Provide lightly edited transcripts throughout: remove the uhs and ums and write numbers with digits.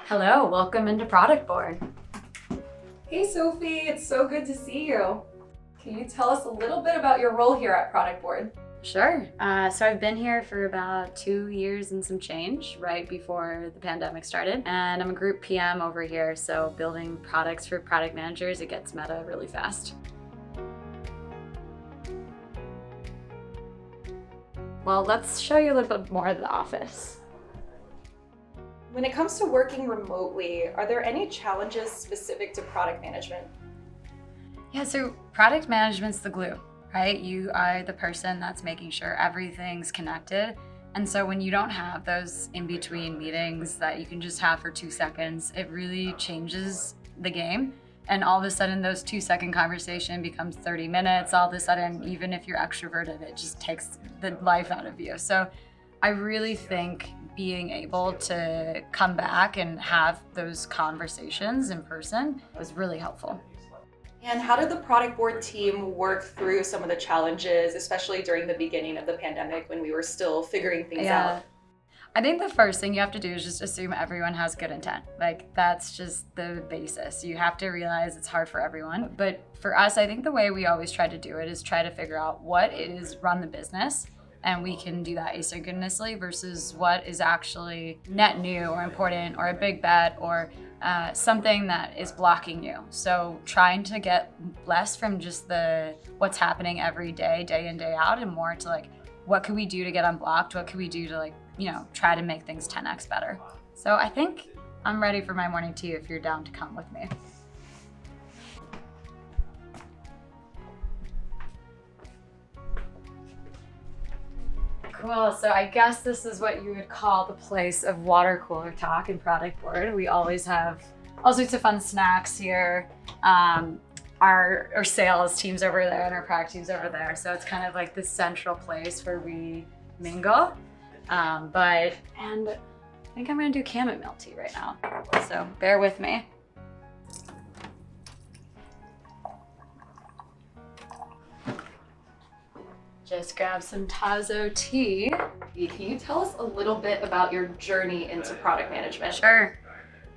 Hello, welcome into Productboard. Hey Sophie, it's so good to see you. Can you tell us a little bit about your role here at Productboard? Sure. So I've been here for about 2 years and some change, right before the pandemic started. And I'm a group PM over here, so building products for product managers, it gets meta really fast. Well, let's show you a little bit more of the office. When it comes to working remotely, are there any challenges specific to product management? Yeah, so product management's the glue, right? You are the person that's making sure everything's connected. And so when you don't have those in-between meetings that you can just have for 2 seconds, it really changes the game. And all of a sudden, those 2-second conversation becomes 30 minutes. All of a sudden, even if you're extroverted, it just takes the life out of you. So I really think being able to come back and have those conversations in person was really helpful. And how did the Productboard team work through some of the challenges, especially during the beginning of the pandemic when we were still figuring things out? I think the first thing you have to do is just assume everyone has good intent. Like, that's just the basis. You have to realize it's hard for everyone. But for us, I think the way we always try to do it is try to figure out what is run the business. And we can do that asynchronously versus what is actually net new or important or a big bet or something that is blocking you. So trying to get less from just the what's happening every day, day in, day out, and more to like, what can we do to get unblocked? What can we do to try to make things 10x better? So I think I'm ready for my morning tea if you're down to come with me. Cool, so I guess this is what you would call the place of water cooler talk in Productboard. We always have all sorts of fun snacks here. Our sales team's over there and our product team's over there. So it's kind of like the central place where we mingle. And I think I'm gonna do chamomile tea right now. So bear with me. Just grab some Tazo tea. Can you tell us a little bit about your journey into product management? Sure.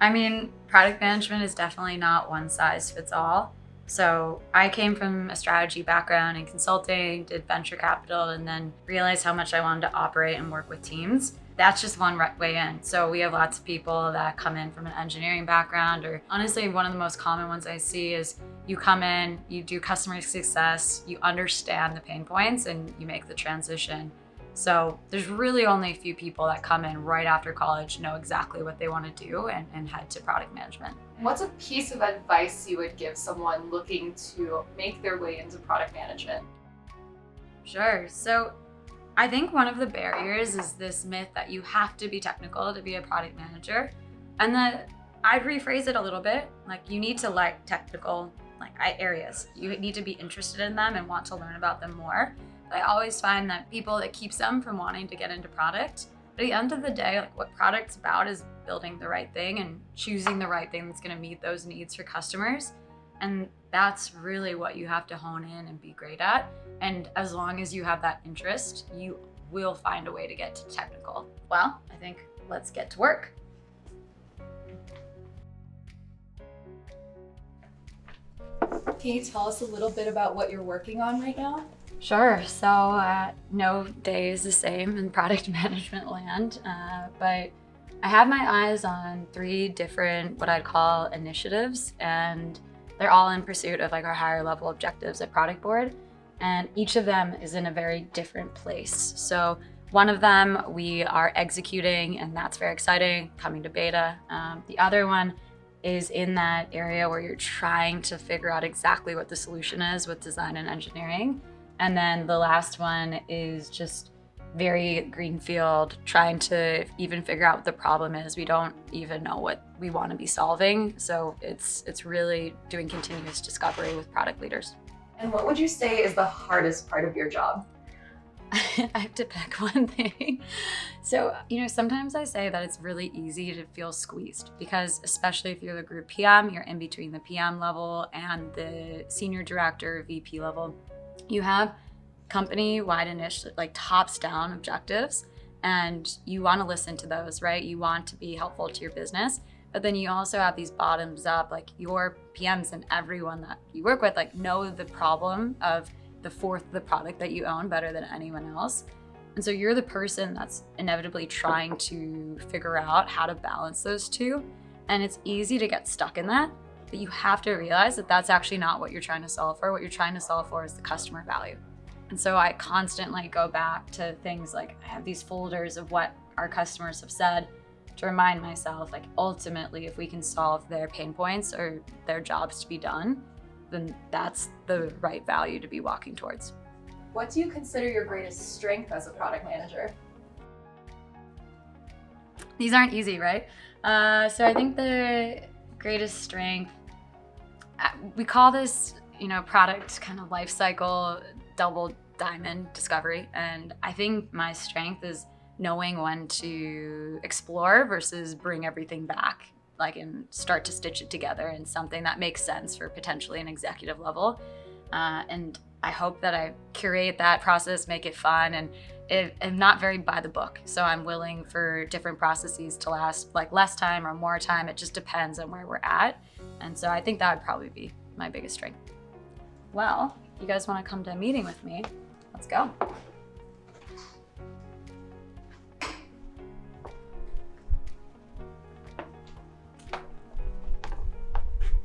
I mean, product management is definitely not one size fits all. So I came from a strategy background in consulting, did venture capital, and then realized how much I wanted to operate and work with teams. That's just one way in. So we have lots of people that come in from an engineering background, or honestly, one of the most common ones I see is you come in, you do customer success, you understand the pain points, and you make the transition. So there's really only a few people that come in right after college, know exactly what they want to do, and head to product management. What's a piece of advice you would give someone looking to make their way into product management? Sure. So I think one of the barriers is this myth that you have to be technical to be a product manager. And I'd rephrase it a little bit. Like, you need to like technical areas. You need to be interested in them and want to learn about them more. But I always find that it keeps them from wanting to get into product. But at the end of the day, like, what product's about is building the right thing and choosing the right thing that's going to meet those needs for customers. And that's really what you have to hone in and be great at. And as long as you have that interest, you will find a way to get to technical. Well, I think let's get to work. Can you tell us a little bit about what you're working on right now? Sure. So no day is the same in product management land, but I have my eyes on 3 different, what I'd call initiatives, and they're all in pursuit of like our higher level objectives at Productboard. And each of them is in a very different place. So one of them we are executing, and that's very exciting, coming to beta. The other one is in that area where you're trying to figure out exactly what the solution is with design and engineering. And then the last one is just very greenfield, trying to even figure out what the problem is. We don't even know what we want to be solving. So it's really doing continuous discovery with product leaders. And what would you say is the hardest part of your job? I have to pick one thing. So, sometimes I say that it's really easy to feel squeezed because, especially if you're the group PM, you're in between the PM level and the senior director, VP level. You have company-wide initiative, like tops-down objectives, and you want to listen to those, right? You want to be helpful to your business, But then you also have these bottoms up, like your PMs and everyone that you work with, like know the problem of the product that you own better than anyone else. And so you're the person that's inevitably trying to figure out how to balance those two. And it's easy to get stuck in that, but you have to realize that that's actually not what you're trying to solve for. What you're trying to solve for is the customer value. And so I constantly go back to things like I have these folders of what our customers have said to remind myself, like ultimately, if we can solve their pain points or their jobs to be done, then that's the right value to be walking towards. What do you consider your greatest strength as a product manager? These aren't easy, right? So I think the greatest strength, we call this, product kind of life cycle double diamond discovery. And I think my strength is knowing when to explore versus bring everything back, and start to stitch it together in something that makes sense for potentially an executive level. And I hope that I curate that process, make it fun, and I'm not very by the book. So I'm willing for different processes to last less time or more time. It just depends on where we're at. And so I think that would probably be my biggest strength. Well, you guys want to come to a meeting with me? Let's go.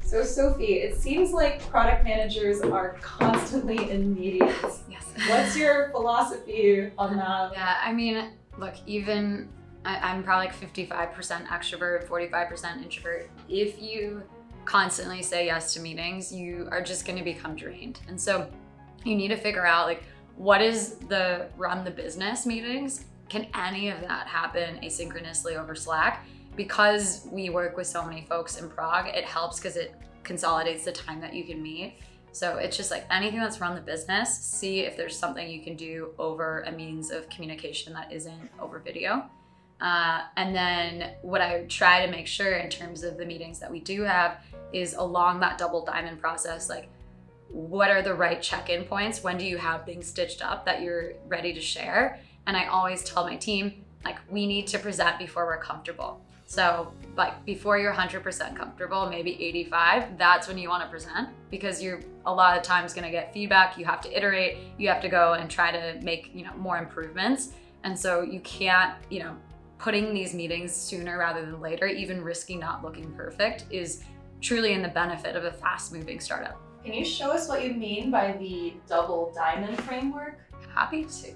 So Sophie, it seems like product managers are constantly in meetings. Yes. What's your philosophy on that? Yeah, I mean, look, even I'm probably 55% extrovert, 45% introvert. If you constantly say yes to meetings, you are just going to become drained. And so you need to figure out what is the run the business meetings? Can any of that happen asynchronously over Slack? Because we work with so many folks in Prague, it helps because it consolidates the time that you can meet. So it's just anything that's run the business, see if there's something you can do over a means of communication that isn't over video. And then what I try to make sure in terms of the meetings that we do have is along that double diamond process, what are the right check-in points? When do you have things stitched up that you're ready to share? And I always tell my team, we need to present before we're comfortable. So before you're 100% comfortable, maybe 85, that's when you want to present, because you're a lot of times going to get feedback. You have to iterate, you have to go and try to make, more improvements. And so you can't, putting these meetings sooner rather than later, even risking not looking perfect, is truly in the benefit of a fast moving startup. Can you show us what you mean by the double diamond framework? Happy to.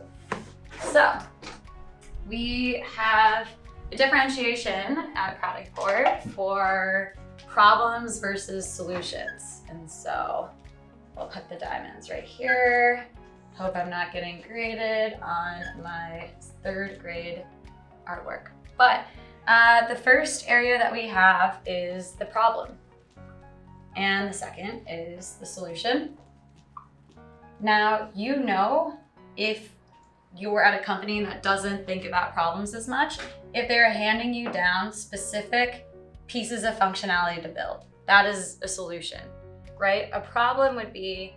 So we have a differentiation at Productboard for problems versus solutions. And so we'll put the diamonds right here. Hope I'm not getting graded on my 3rd grade artwork. But the first area that we have is the problem. And the second is the solution. Now, if you're at a company that doesn't think about problems as much, if they're handing you down specific pieces of functionality to build, that is a solution, right? A problem would be,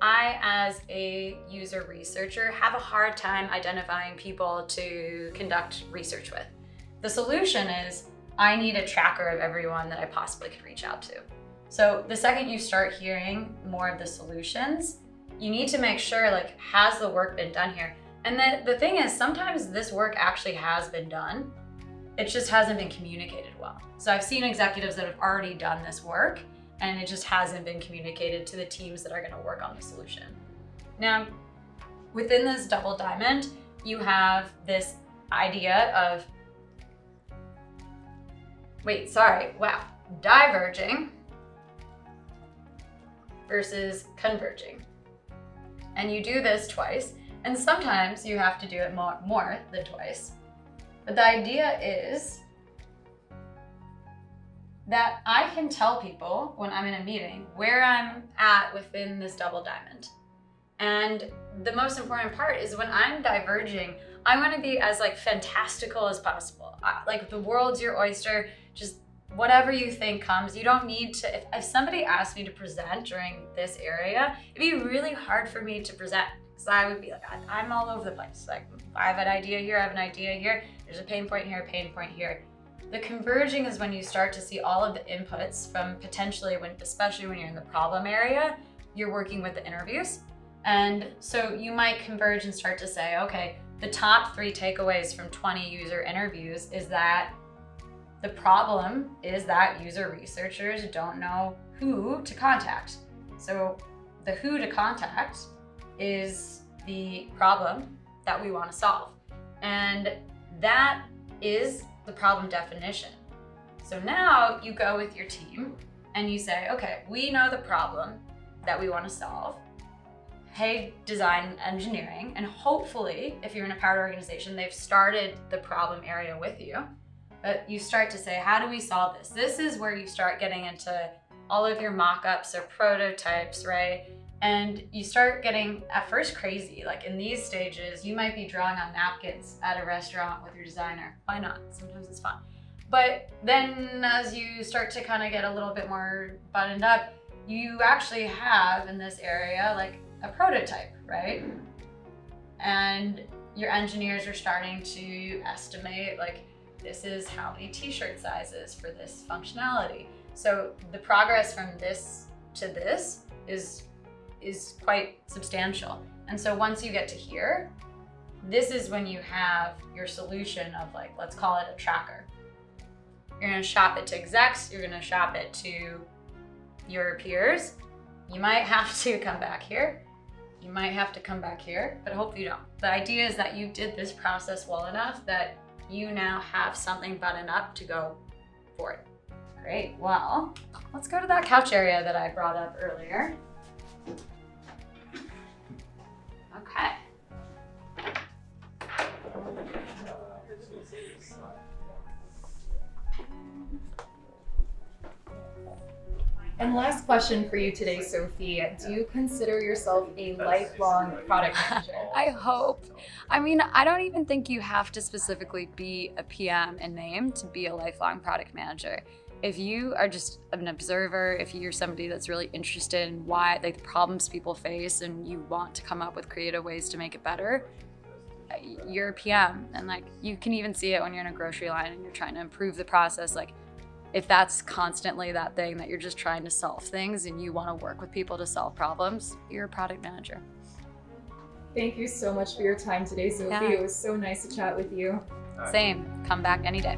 I, as a user researcher, have a hard time identifying people to conduct research with. The solution is, I need a tracker of everyone that I possibly could reach out to. So the second you start hearing more of the solutions, you need to make sure, has the work been done here? And the thing is, sometimes this work actually has been done. It just hasn't been communicated well. So I've seen executives that have already done this work, and it just hasn't been communicated to the teams that are going to work on the solution. Now, within this double diamond, you have this idea of, diverging versus converging. And you do this twice, and sometimes you have to do it more than twice. But the idea is that I can tell people when I'm in a meeting where I'm at within this double diamond. And the most important part is when I'm diverging, I want to be as fantastical as possible. The world's your oyster, just whatever you think comes. You don't need to, if somebody asked me to present during this area, it'd be really hard for me to present, because I would be I'm all over the place. I have an idea here, I have an idea here, there's a pain point here, a pain point here. The converging is when you start to see all of the inputs from potentially especially when you're in the problem area, you're working with the interviews. And so you might converge and start to say, okay, the top 3 takeaways from 20 user interviews is that the problem is that user researchers don't know who to contact. So the who to contact is the problem that we want to solve. And that is the problem definition. So now you go with your team and you say, okay, we know the problem that we want to solve. Hey, design engineering, and hopefully if you're in a powered organization, they've started the problem area with you. But you start to say, how do we solve this? This is where you start getting into all of your mock-ups or prototypes, right? And you start getting at first crazy. Like in these stages, you might be drawing on napkins at a restaurant with your designer. Why not? Sometimes it's fun. But then as you start to kind of get a little bit more buttoned up, you actually have in this area like a prototype, right? And your engineers are starting to estimate like, this is how many t-shirt sizes for this functionality. So the progress from this to this is quite substantial. And so once you get to here, this is when you have your solution of like, let's call it a tracker. You're gonna shop it to execs, you're gonna shop it to your peers. You might have to come back here. You might have to come back here, but hopefully you don't. The idea is that you did this process well enough that you now have something buttoned up to go for it. Great, well, let's go to that couch area that I brought up earlier. Okay. And last question for you today, Sophie. Do you consider yourself a lifelong product manager? I hope. I mean, I don't even think you have to specifically be a PM in name to be a lifelong product manager. If you are just an observer, if you're somebody that's really interested in why, like the problems people face and you want to come up with creative ways to make it better, you're a PM. And like, you can even see it when you're in a grocery line and you're trying to improve the process. Like, if that's constantly that thing that you're just trying to solve things and you want to work with people to solve problems, you're a product manager. Thank you so much for your time today, Sophie. Yeah. It was so nice to chat with you. Same. Come back any day.